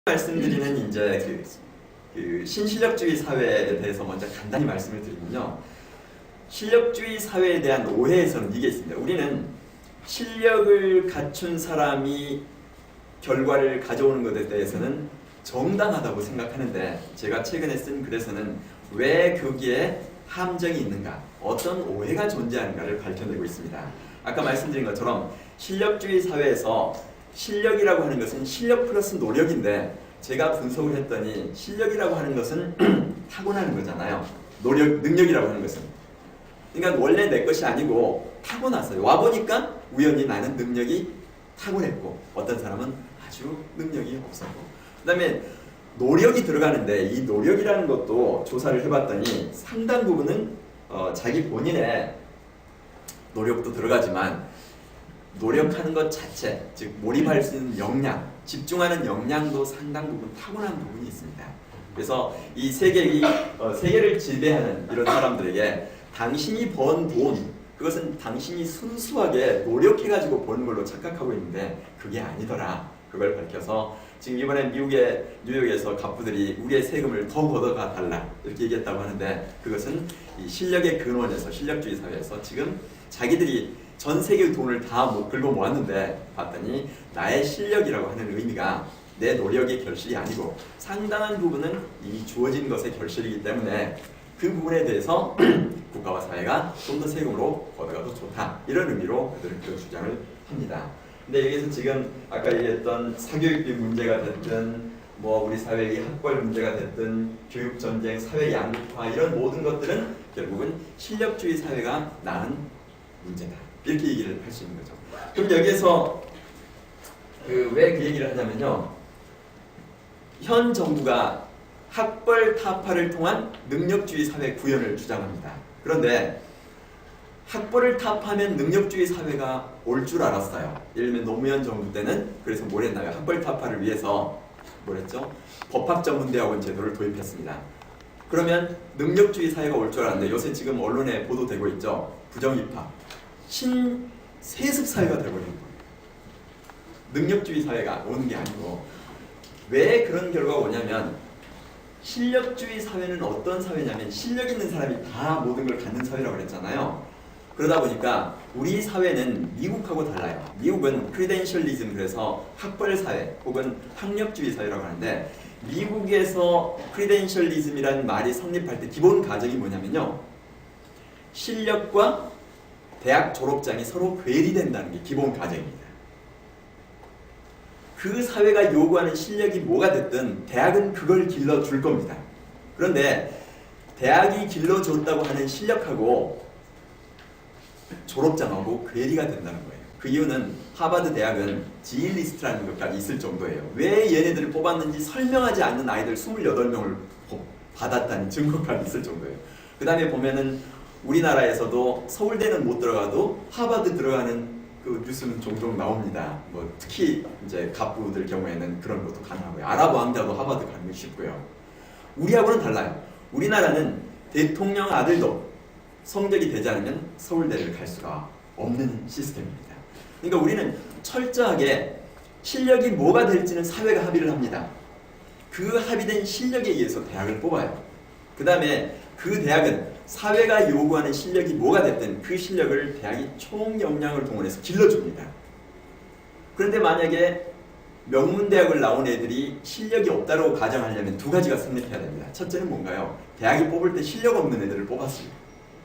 말씀드리는 이제 그 신실력주의 사회에 대해서 먼저 간단히 말씀을 드리면요. 실력주의 사회에 대한 오해에서는 이게 있습니다. 우리는 실력을 갖춘 사람이 결과를 가져오는 것에 대해서는 정당하다고 생각하는데, 제가 최근에 쓴 글에서는 왜 거기에 함정이 있는가, 어떤 오해가 존재하는가를 밝혀내고 있습니다. 아까 말씀드린 것처럼 실력주의 사회에서 실력이라고 하는 것은 실력 플러스 노력인데, 제가 분석을 했더니 실력이라고 하는 것은 타고나는 거잖아요. 능력이라고 하는 것은. 그러니까 원래 내 것이 아니고 타고났어요. 와보니까 우연히 나는 능력이 타고냈고, 어떤 사람은 아주 능력이 없었고. 그 다음에 노력이 들어가는데, 이 노력이라는 것도 조사를 해봤더니 상당 부분은 자기 본인의 노력도 들어가지만, 노력하는 것 자체, 즉 몰입할 수 있는 역량, 집중하는 역량도 상당 부분 타고난 부분이 있습니다. 그래서 이 세계를 지배하는 이런 사람들에게 당신이 번 돈, 그것은 당신이 순수하게 노력해가지고 버는 걸로 착각하고 있는데 그게 아니더라. 그걸 밝혀서 지금 이번에 미국의 뉴욕에서 갑부들이 우리의 세금을 더 걷어가 달라 이렇게 얘기했다고 하는데, 그것은 이 실력의 근원에서, 실력주의 사회에서 지금 자기들이 전 세계의 돈을 다 긁어 모았는데 봤더니 나의 실력이라고 하는 의미가 내 노력의 결실이 아니고 상당한 부분은 이미 주어진 것의 결실이기 때문에 그 부분에 대해서 국가와 사회가 좀 더 세금으로 걷어가도 좋다, 이런 의미로 그들은 그 주장을 합니다. 근데 여기서 지금 아까 얘기했던 사교육비 문제가 됐든 우리 사회의 학벌 문제가 됐든 교육 전쟁, 사회 양극화, 이런 모든 것들은 결국은 실력주의 사회가 낳은 문제다, 이렇게 얘기를 할 수 있는 거죠. 그럼 여기에서 왜 그 얘기를 하냐면요, 현 정부가 학벌 타파를 통한 능력주의 사회 구현을 주장합니다. 그런데 학벌을 타파하면 능력주의 사회가 올 줄 알았어요. 예를 들면 노무현 정부 때는 그래서 뭘 했나요? 학벌 타파를 위해서 뭘 했죠? 법학전문대학원 제도를 도입했습니다. 그러면 능력주의 사회가 올 줄 알았는데, 요새 지금 언론에 보도되고 있죠. 부정입학, 신세습 사회가 되어버리는 거예요. 능력주의 사회가 오는 게 아니고. 왜 그런 결과가 오냐면, 실력주의 사회는 어떤 사회냐면 실력 있는 사람이 다 모든 걸 갖는 사회라고 그랬잖아요. 그러다 보니까 우리 사회는 미국하고 달라요. 미국은 크리덴셜리즘, 그래서 학벌 사회 혹은 학력주의 사회라고 하는데, 미국에서 크리덴셜리즘이라는 말이 성립할 때 기본 가정이 뭐냐면요, 실력과 대학 졸업장이 서로 괴리된다는 게 기본 가정입니다. 그 사회가 요구하는 실력이 뭐가 됐든 대학은 그걸 길러줄 겁니다. 그런데 대학이 길러줬다고 하는 실력하고 졸업장하고 괴리가 된다는 거예요. 그 이유는 하버드 대학은 지일 리스트라는 것까지 있을 정도예요. 왜 얘네들을 뽑았는지 설명하지 않는 아이들 28명을 받았다는 증거까지 있을 정도예요. 그 다음에 보면은 우리나라에서도 서울대는 못 들어가도 하버드 들어가는 그 뉴스는 종종 나옵니다. 특히 이제 갑부들 경우에는 그런 것도 가능하고요. 아랍 왕자도 하버드 가는 게 쉽고요. 우리하고는 달라요. 우리나라는 대통령 아들도 성적이 되지 않으면 서울대를 갈 수가 없는 시스템입니다. 그러니까 우리는 철저하게 실력이 뭐가 될지는 사회가 합의를 합니다. 그 합의된 실력에 의해서 대학을 뽑아요. 그 다음에 그 대학은 사회가 요구하는 실력이 뭐가 됐든 그 실력을 대학이 총역량을 동원해서 길러줍니다. 그런데 만약에 명문대학을 나온 애들이 실력이 없다고 가정하려면 두 가지가 성립해야 됩니다. 첫째는 뭔가요? 대학이 뽑을 때 실력 없는 애들을 뽑았어야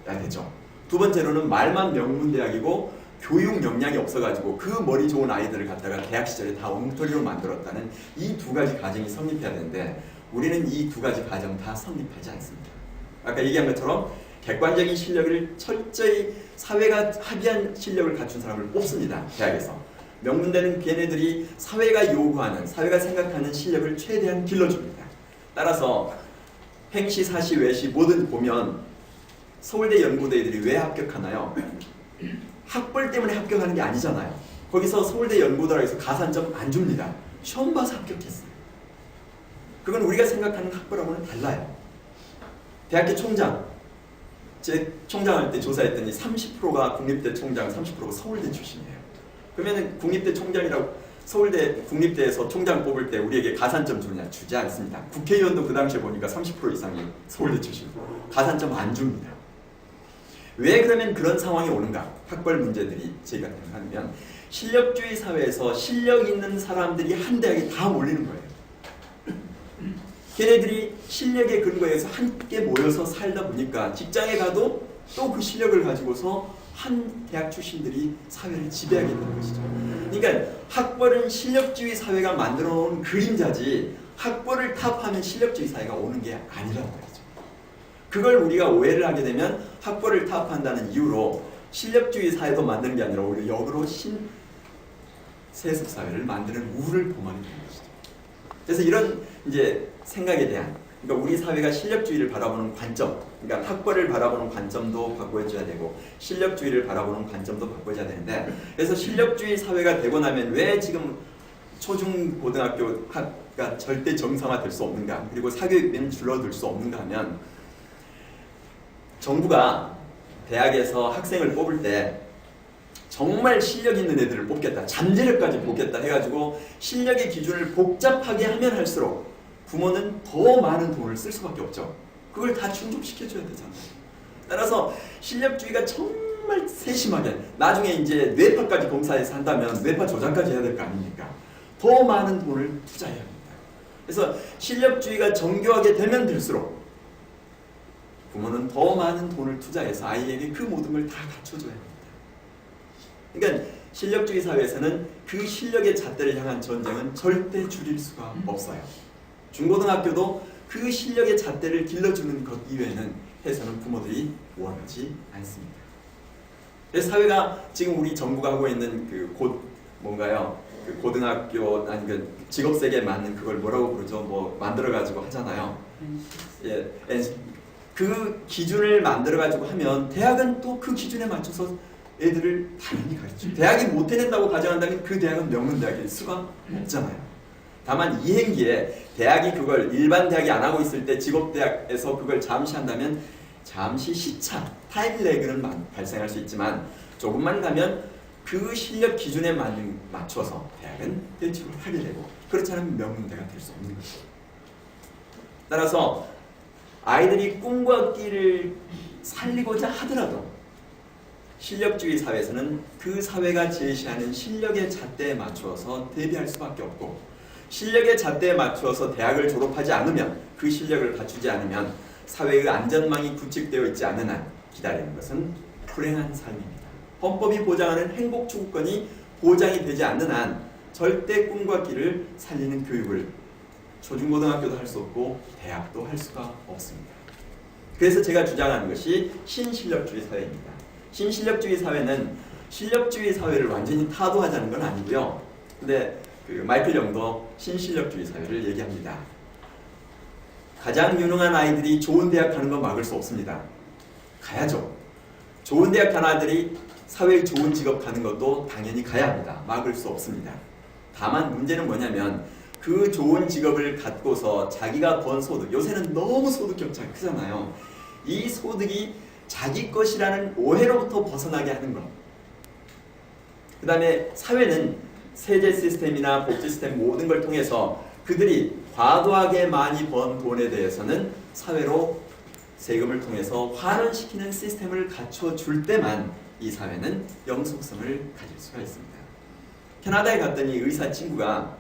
되죠. 두 번째로는 말만 명문대학이고 교육 역량이 없어가지고 그 머리 좋은 아이들을 갖다가 대학 시절에 다 엉터리로 만들었다는 이 두 가지 가정이 성립해야 되는데, 우리는 이 두 가지 가정 다 성립하지 않습니다. 아까 얘기한 것처럼 객관적인 실력을 철저히 사회가 합의한 실력을 갖춘 사람을 뽑습니다. 대학에서. 명문대는 걔네들이 사회가 요구하는, 사회가 생각하는 실력을 최대한 길러줍니다. 따라서 행시, 사시, 외시 뭐든 보면 서울대 연구대들이 왜 합격하나요? 학벌 때문에 합격하는 게 아니잖아요. 거기서 서울대 연구대라고 가산점 안 줍니다. 시험 봐서 합격했어요. 그건 우리가 생각하는 학벌하고는 달라요. 대학교 총장, 제 총장할 때 조사했더니 30%가 국립대 총장, 30%가 서울대 출신이에요. 그러면 국립대 총장이라고 서울대 국립대에서 총장 뽑을 때 우리에게 가산점 주느냐? 주지 않습니다. 국회의원도 그 당시에 보니까 30% 이상이 서울대 출신이고 가산점 안 줍니다. 왜 그러면 그런 상황이 오는가? 학벌 문제들이 제기가 되면 실력주의 사회에서 실력 있는 사람들이 한 대학에 다 몰리는 거예요. 걔네들이 실력의 근거에서 함께 모여서 살다 보니까 직장에 가도 또 그 실력을 가지고서 한 대학 출신들이 사회를 지배하게 되는 것이죠. 그러니까 학벌은 실력주의 사회가 만들어 놓은 그림자지 학벌을 탑하면 실력주의 사회가 오는 게 아니라는 말이죠. 그걸 우리가 오해를 하게 되면 학벌을 탑한다는 이유로 실력주의 사회도 만드는 게 아니라 오히려 역으로 세습 사회를 만드는 우를 범하게 되는 것이죠. 그래서 이런 이제 생각에 대한, 그러니까 우리 사회가 실력주의를 바라보는 관점, 그러니까 학벌을 바라보는 관점도 바꿔줘야 되고 실력주의를 바라보는 관점도 바꿔줘야 되는데, 그래서 실력주의 사회가 되고 나면 왜 지금 초중 고등학교가 절대 정상화될 수 없는가, 그리고 사교육비는 줄어들 수 없는가 하면, 정부가 대학에서 학생을 뽑을 때 정말 실력 있는 애들을 뽑겠다, 잠재력까지 뽑겠다 해가지고 실력의 기준을 복잡하게 하면 할수록 부모는 더 많은 돈을 쓸 수밖에 없죠. 그걸 다 충족시켜줘야 되잖아요. 따라서 실력주의가 정말 세심하게, 나중에 이제 뇌파까지 검사해서 한다면 뇌파 조작까지 해야 될 거 아닙니까? 더 많은 돈을 투자해야 합니다. 그래서 실력주의가 정교하게 되면 될수록 부모는 더 많은 돈을 투자해서 아이에게 그 모든 걸 다 갖춰줘야 합니다. 그러니까 실력주의 사회에서는 그 실력의 잣대를 향한 전쟁은 절대 줄일 수가 없어요. 중고등학교도 그 실력의 잣대를 길러주는 것 이외에는 해서는 부모들이 원하지 않습니다. 그래서 사회가 지금 우리 정부가 하고 있는 그 뭔가요? 그 고등학교 아니 그 직업세계에 맞는 그걸 뭐라고 부르죠? 뭐 만들어가지고 하잖아요. 예, 그 기준을 만들어가지고 하면 대학은 또 그 기준에 맞춰서 애들을 당연히 가르쳐요. 대학이 못 해낸다고 가정한다면 그 대학은 명문대학일 수가 없잖아요. 다만 이행기에 대학이 그걸 일반 대학이 안 하고 있을 때 직업대학에서 그걸 잠시 한다면 잠시 시차, 타임래그는 발생할 수 있지만 조금만 가면 그 실력 기준에 맞춰서 대학은 대출을 하게 되고, 그렇지 않으면 명문대가 될 수 없는 거죠. 따라서 아이들이 꿈과 끼를 살리고자 하더라도 실력주의 사회에서는 그 사회가 제시하는 실력의 잣대에 맞추어서 대비할 수밖에 없고, 실력의 잣대에 맞추어서 대학을 졸업하지 않으면, 그 실력을 갖추지 않으면 사회의 안전망이 구축되어 있지 않는 한 기다리는 것은 불행한 삶입니다. 헌법이 보장하는 행복 추구권이 보장이 되지 않는 한 절대 꿈과 끼를 살리는 교육을 초중고등학교도 할 수 없고 대학도 할 수가 없습니다. 그래서 제가 주장하는 것이 신실력주의 사회입니다. 신실력주의 사회는 실력주의 사회를 완전히 타도하자는 건 아니고요. 근데 그 마이클 영도 신실력주의 사회를 얘기합니다. 가장 유능한 아이들이 좋은 대학 가는 건 막을 수 없습니다. 가야죠. 좋은 대학 가는 아이들이 사회에 좋은 직업 가는 것도 당연히 가야 합니다. 막을 수 없습니다. 다만 문제는 뭐냐면 그 좋은 직업을 갖고서 자기가 번 소득, 요새는 너무 소득 격차가 크잖아요. 이 소득이 자기 것이라는 오해로부터 벗어나게 하는 것. 그 다음에 사회는 세제 시스템이나 복지 시스템 모든 걸 통해서 그들이 과도하게 많이 번 돈에 대해서는 사회로 세금을 통해서 환원시키는 시스템을 갖춰줄 때만 이 사회는 영속성을 가질 수가 있습니다. 캐나다에 갔더니 의사 친구가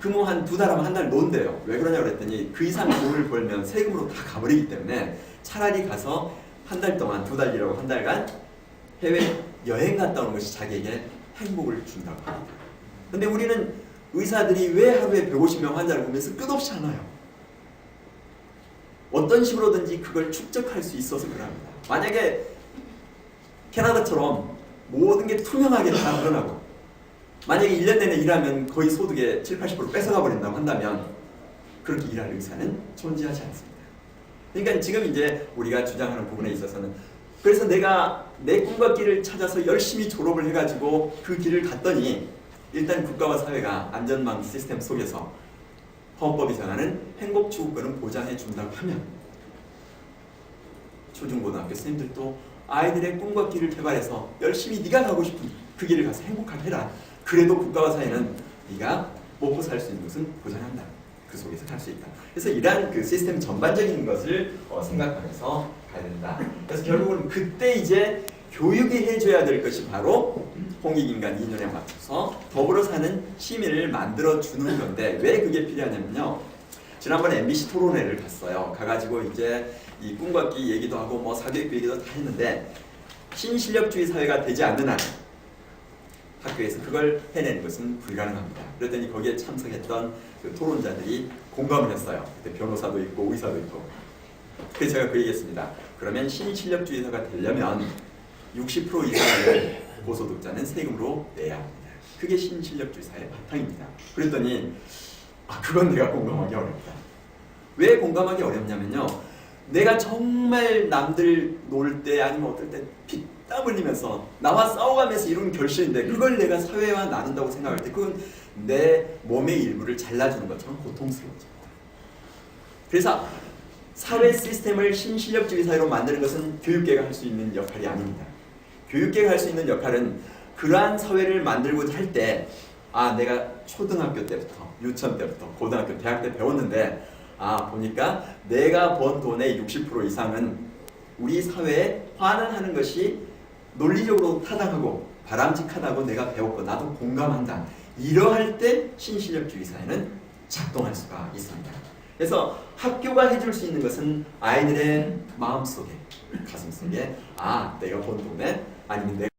근무 한 2달 하면 한 달 논대요. 왜 그러냐고 그랬더니 그 이상 돈을 벌면 세금으로 다 가버리기 때문에 차라리 가서 한 달 동안 2달 일하고 한 달간 해외 여행 갔다 오는 것이 자기에게 행복을 준다고 합니다. 근데 우리는 의사들이 왜 하루에 150명 환자를 보면서 끝없이 하나요? 어떤 식으로든지 그걸 축적할 수 있어서 그럽니다. 만약에 캐나다처럼 모든 게 투명하게 다 드러나고 만약에 1년 내내 일하면 거의 소득의 7-80% 뺏어가 버린다고 한다면 그렇게 일할 의사는 존재하지 않습니다. 그러니까 지금 이제 우리가 주장하는 부분에 있어서는 그래서 내가 내 꿈과 길을 찾아서 열심히 졸업을 해가지고 그 길을 갔더니 일단 국가와 사회가 안전망 시스템 속에서 헌법이 정하는 행복추구권은 보장해 준다고 하면 초중고등학교 선생님들도 아이들의 꿈과 길을 개발해서 열심히 네가 가고 싶은 그 길을 가서 행복하게 해라 그래도 국가와 사회는 네가 먹고 살 수 있는 것은 보장한다. 그 속에서 갈 수 있다. 그래서 이러한 그 시스템 전반적인 것을 생각하면서 가야 된다. 그래서 결국은 그때 이제 교육이 해줘야 될 것이 바로 홍익인간 이념에 맞춰서 더불어 사는 시민을 만들어 주는 건데 왜 그게 필요하냐면요. 지난번에 MBC 토론회를 갔어요. 가가지고 이제 이 꿈꿔기 얘기도 하고 뭐 사교육부 얘기도 다 했는데 신실력주의 사회가 되지 않는 한 학교에서 그걸 해내는 것은 불가능합니다. 그랬더니 거기에 참석했던 그 토론자들이 공감을 했어요. 그때 변호사도 있고 의사도 있고. 그래서 제가 그 얘기했습니다. 그러면 신실력주의 사회가 되려면 60% 이상의 고소득자는 세금으로 내야 합니다. 그게 신실력주의 사회의 바탕입니다. 그랬더니 그건 내가 공감하기 어렵다. 왜 공감하기 어렵냐면요. 내가 정말 남들 놀 때 아니면 어떨 때 피땀 흘리면서 나와 싸워가면서 이룬 결실인데 그걸 내가 사회와 나눈다고 생각할 때 그건 내 몸의 일부를 잘라주는 것처럼 고통스러워집니다. 그래서 사회 시스템을 신실력주의 사회로 만드는 것은 교육계가 할 수 있는 역할이 아닙니다. 교육계가 할 수 있는 역할은 그러한 사회를 만들고자 할 때 내가 초등학교 때부터 유치원 때부터 고등학교 대학 때 배웠는데 보니까 내가 번 돈의 60% 이상은 우리 사회에 환원하는 것이 논리적으로 타당하고 바람직하다고 내가 배웠고 나도 공감한다. 이러할 때 신실력주의 사회는 작동할 수가 있습니다. 그래서 학교가 해줄 수 있는 것은 아이들의 마음속에 가슴속에 내가 번 돈에 아니면 내가